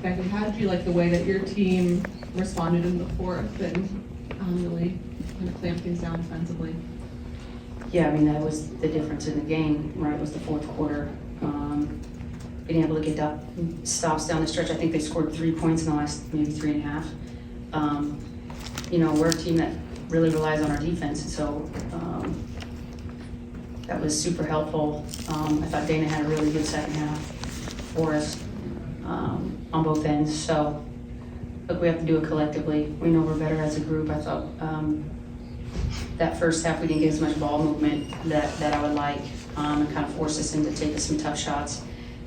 Becky, how did you like the way that your team responded in the fourth and really kind of clamped things down defensively? Yeah, I mean, that was the difference in the game, right, was the fourth quarter. Being able to get up stops down the stretch. I think they scored 3 points in the last maybe 3.5. You know, we're a team that really relies on our defense, and so that was super helpful. I thought Dana had a really good second half for us on both ends. So, look, we have to do it collectively. We know we're better as a group. I thought that first half we didn't get as much ball movement that I would like, and kind of forced us into taking some tough shots.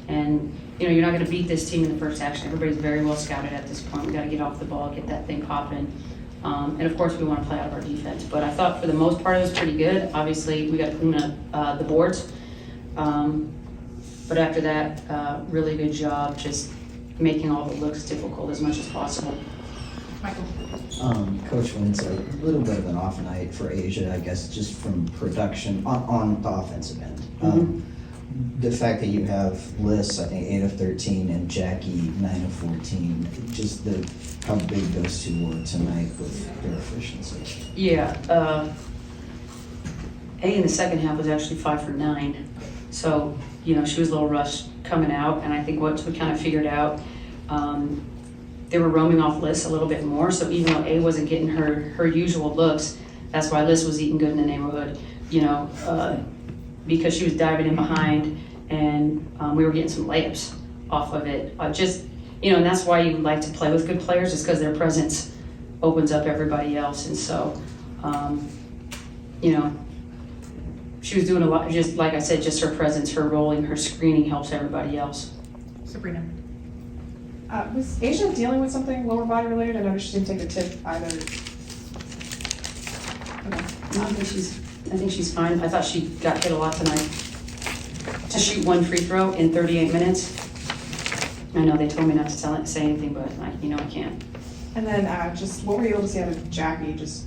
And, you know, you're not going to beat this team in the first action. Everybody's very well scouted at this point. We got to get off the ball, get that thing popping. And of course, we want to play out of our defense. But I thought for the most part it was pretty good. Obviously, we got to clean up the boards. But after that, really good job just making all the looks difficult as much as possible. Michael. Coach Wentz, a little bit of an off night for Asia, I guess, just from production on the offensive end. The fact that you have Liz, I think 8 of 13, and Jackie 9 of 14, just how big those two were tonight with their efficiency. Yeah, A in the second half was actually 5 for 9. So, you know, she was a little rushed coming out, and I think what we kind of figured out, they were roaming off Liz a little bit more, so even though A wasn't getting her usual looks, that's why Liz was eating good in the neighborhood, you know, because she was diving in behind, and we were getting some layups off of it. Just, you know, and that's why you like to play with good players, is because their presence opens up everybody else. And so, you know, she was doing a lot, just like I said, just her presence, her rolling, her screening helps everybody else. Sabrina. Was Asia dealing with something lower body related? I noticed she didn't take a tip either. Okay. I think she's fine. I thought she got hit a lot tonight. To shoot 1 free throw in 38 minutes. I know they told me not to say anything, but I can't. And then just what were you able to see out of Jackie, just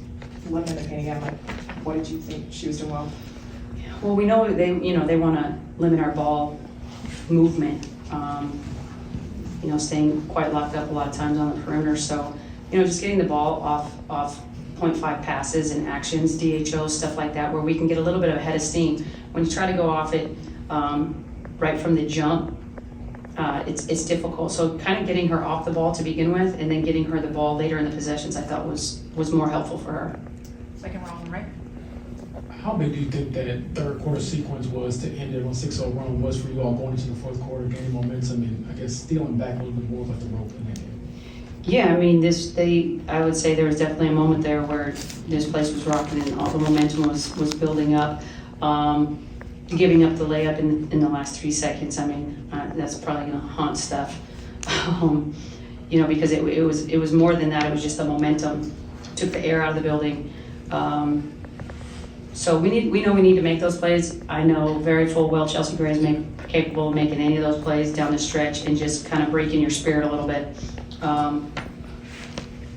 limiting the paint again? Like, what did you think she was doing well? Well, we know they want to limit our ball movement. You know, staying quite locked up a lot of times on the perimeter. So, you know, just getting the ball off 0.5 passes and actions, DHOs, stuff like that, where we can get a little bit of a head of steam. When you try to go off it right from the jump, it's difficult. So kind of getting her off the ball to begin with, and then getting her the ball later in the possessions, I thought was more helpful for her. Second row on the right. How big do you think that third quarter sequence was to end it on 6-0 run was for you all going into the fourth quarter, gaining momentum, and I guess stealing back a little bit more of the rope in that game? Yeah, I mean, I would say there was definitely a moment there where this place was rocking and all the momentum was building up. Giving up the layup in the last 3 seconds, I mean, that's probably going to haunt stuff. You know, because it was more than that. It was just the momentum, took the air out of the building. So we know we need to make those plays. I know very full well Chelsea Gray is capable of making any of those plays down the stretch and just kind of breaking your spirit a little bit.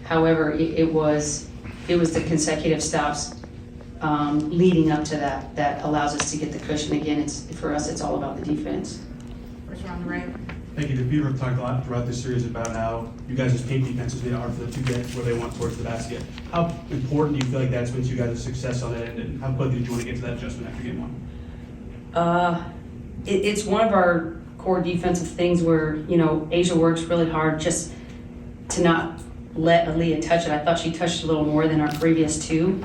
However, it was the consecutive stops leading up to that allows us to get the cushion. Again, for us, it's all about the defense. First row on the right. Thank you. The Beaver have talked a lot throughout this series about how you guys' paint defense has made it hard for them to get where they want towards the basket. How important do you feel like that's been to you guys' success on that end, and how quickly did you want to get to that adjustment after game one? It's one of our core defensive things where, you know, Asia works really hard just to not let Aaliyah touch it. I thought she touched a little more than our previous two.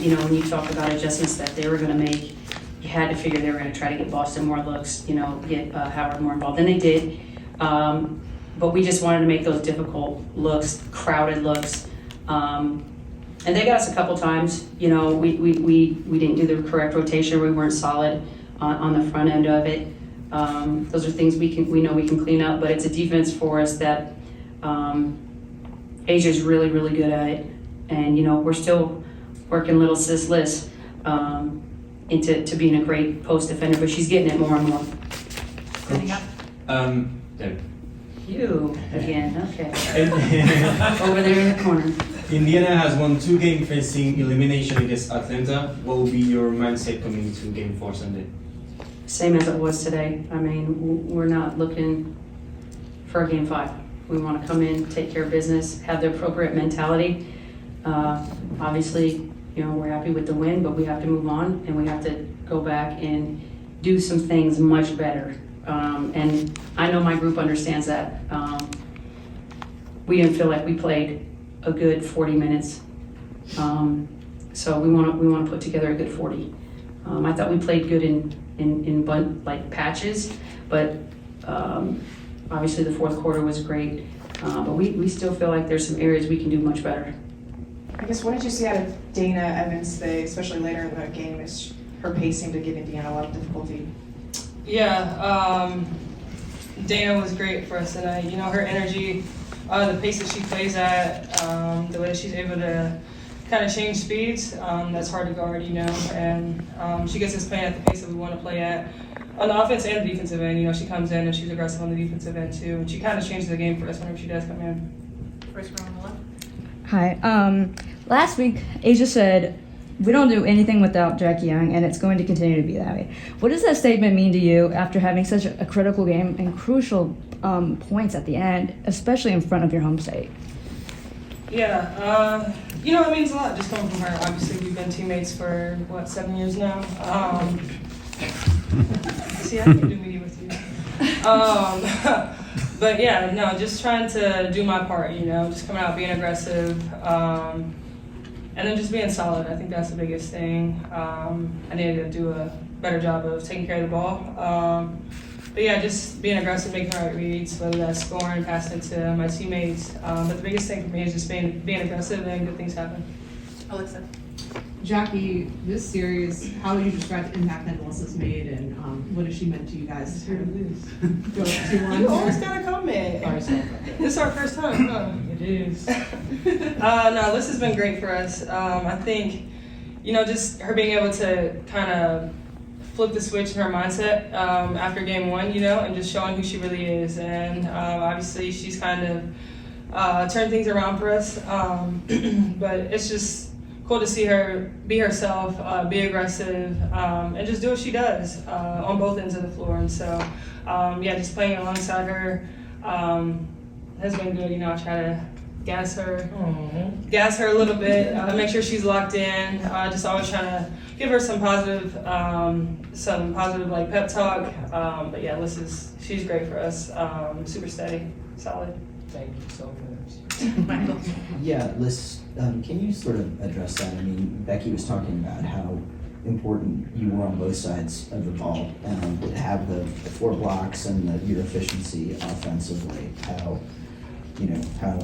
You know, when you talk about adjustments that they were going to make, you had to figure they were going to try to get Boston more looks, you know, get Howard more involved. And they did. But we just wanted to make those difficult looks, crowded looks. And they got us a couple times. You know, we didn't do the correct rotation. We weren't solid on the front end of it. Those are things we know we can clean up. But it's a defense for us that Asia's really, really good at it. And, you know, we're still working little sis Liz into being a great post defender, but she's getting it more and more. Standing up. There. You again, okay. Over there in the corner. Indiana has won 2 games facing elimination against Atlanta. What will be your mindset coming into Game 4 Sunday? Same as it was today. I mean, we're not looking for a Game 5. We want to come in, take care of business, have the appropriate mentality. Obviously, we're happy with the win, but we have to move on and we have to go back and do some things much better. And I know my group understands that. We didn't feel like we played a good 40 minutes. So we want to put together a good 40. I thought we played good in like patches, but obviously the fourth quarter was great. But we still feel like there's some areas we can do much better. I guess, what did you see out of Dana Evans today, especially later in the game? Is her pace seemed to give Indiana a lot of difficulty? Yeah, Dana was great for us tonight. Her energy, the pace that she plays at, the way that she's able to kind of change speeds, that's hard to guard, and she gets us playing at the pace that we want to play at on the offense and the defensive end. She comes in and she's aggressive on the defensive end too, and she kind of changes the game for us whenever she does come in. First row on the left. Hi. Last week, Asia said, we don't do anything without Jackie Young, and it's going to continue to be that way. What does that statement mean to you after having such a critical game and crucial points at the end, especially in front of your home state? Yeah, it means a lot just coming from her. Obviously, we've been teammates for, 7 years now. See, I can do media with you. But yeah, no, just trying to do my part, just coming out, being aggressive, and then just being solid. I think that's the biggest thing. I needed to do a better job of taking care of the ball. But yeah, just being aggressive, making the right reads, whether that's scoring, passing it to my teammates. But the biggest thing for me is just being aggressive and good things happen. NaLyssa. Jackie, this series, how would you describe the impact that NaLyssa's made, and what has she meant to you guys? Here to lose. Go 2-1. You always gotta comment. This is our first time, huh? It is. No, this has been great for us. I think, just her being able to kind of flip the switch in her mindset after game one, and just showing who she really is. And obviously she's kind of turned things around for us. But it's just cool to see her be herself, be aggressive, and just do what she does on both ends of the floor. And so, just playing alongside her has been good. I try to gas her a little bit, make sure she's locked in. Just always trying to give her some positive like pep talk. But yeah, she's great for us. Super steady, solid. Thank you so much. Michael. Yeah, Liz, can you sort of address that? I mean, Becky was talking about how important you were on both sides of the ball, to have the 4 blocks and your efficiency offensively, how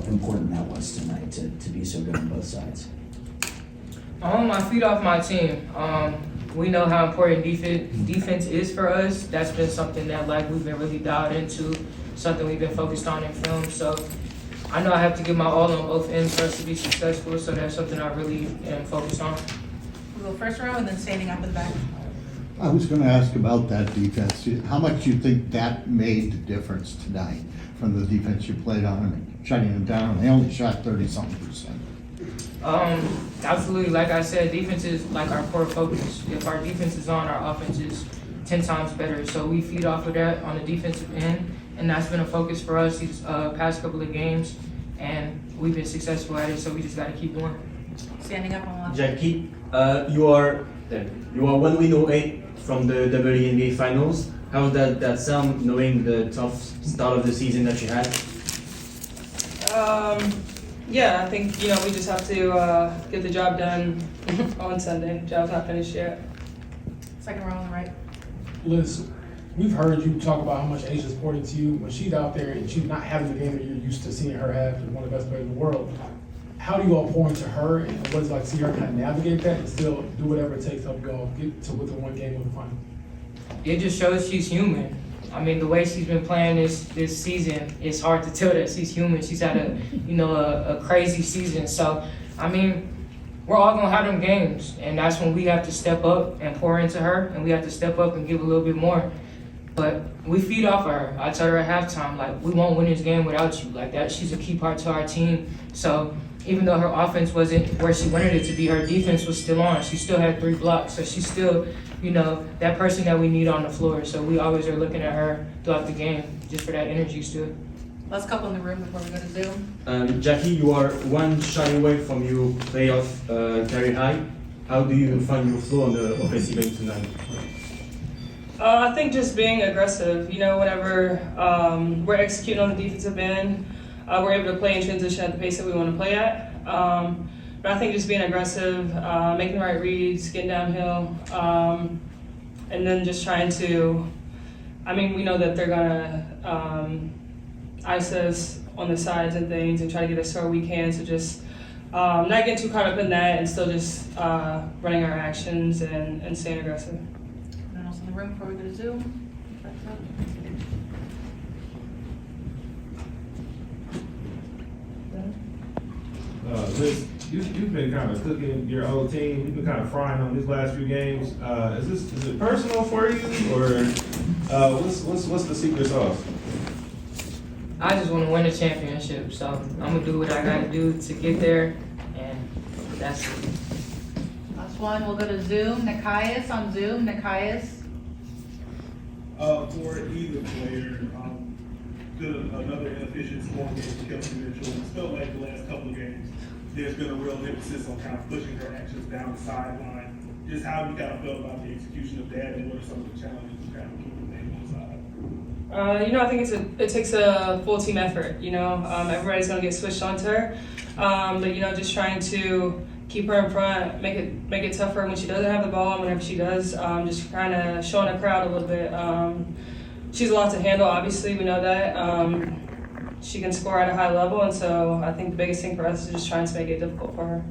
important that was tonight to be so good on both sides. I feed off my team. We know how important defense is for us. That's been something that we've been really dialed into, something we've been focused on in film. So I know I have to give my all on both ends for us to be successful. So that's something I really am focused on. We'll go first row and then standing up in the back. I was going to ask about that defense. How much do you think that made the difference tonight from the defense you played on and shutting them down? They only shot 30-something%. Absolutely. Like I said, defense is our core focus. If our defense is on, our offense is 10 times better. So we feed off of that on the defensive end, and that's been a focus for us these past couple of games, and we've been successful at it. So we just got to keep going. Standing up on the left. Jackie, you are 1 win 08 from the WNBA finals. How did that sound, knowing the tough start of the season that you had? Yeah, I think, we just have to get the job done on Sunday. Job's not finished yet. Second row on the right. Liz, we've heard you talk about how much Asia's important to you. When she's out there and she's not having the game that you're used to seeing her have, one of the best players in the world, how do you all pour into her, and what is it like to see her kind of navigate that and still do whatever it takes to help you all get to with the one game of the final? It just shows she's human. I mean, the way she's been playing this season, it's hard to tell that she's human. She's had a crazy season. So, I mean, we're all gonna have them games, and that's when we have to step up and pour into her, and we have to step up and give a little bit more. But we feed off of her. I told her at halftime, we won't win this game without you. That she's a key part to our team. So even though her offense wasn't where she wanted it to be, her defense was still on. She still had 3 blocks, so she's still, that person that we need on the floor. So we always are looking at her throughout the game just for that energy still. Last couple in the room before we go to Zoom. Jackie, you are one shot away from your playoff career high. How do you find your flow on the offensive end tonight? I think just being aggressive. You know, whenever we're executing on the defensive end, we're able to play in transition at the pace that we want to play at. But I think just being aggressive, making the right reads, getting downhill, and then just trying to. I mean, we know that they're gonna ice us on the sides and things and try to get us to our weak hands. So just not getting too caught up in that and still just running our actions and staying aggressive. Anyone else in the room before we go to Zoom? Liz, you've been kind of cooking your old team. You've been kind of frying on these last few games. Is it personal for you, or what's the secret sauce? I just want to win a championship, so I'm gonna do what I gotta do to get there, and that's it. Last one, we'll go to Zoom. Nikias on Zoom. Nikias. For either player, another inefficient scoring game for Kelsey Mitchell. It's felt like the last couple of games, there's been a real emphasis on kind of pushing her actions down the sideline. Just how have you kind of felt about the execution of that, and what are some of the challenges to kind of keeping the name on the side? You know, I think it takes a full team effort. You know, everybody's gonna get switched onto her, but you know, just trying to keep her in front, make it tough for her when she doesn't have the ball, and whenever she does, just kind of showing the crowd a little bit. She's a lot to handle. Obviously, we know that. She can score at a high level, and so I think the biggest thing for us is just trying to make it difficult for her.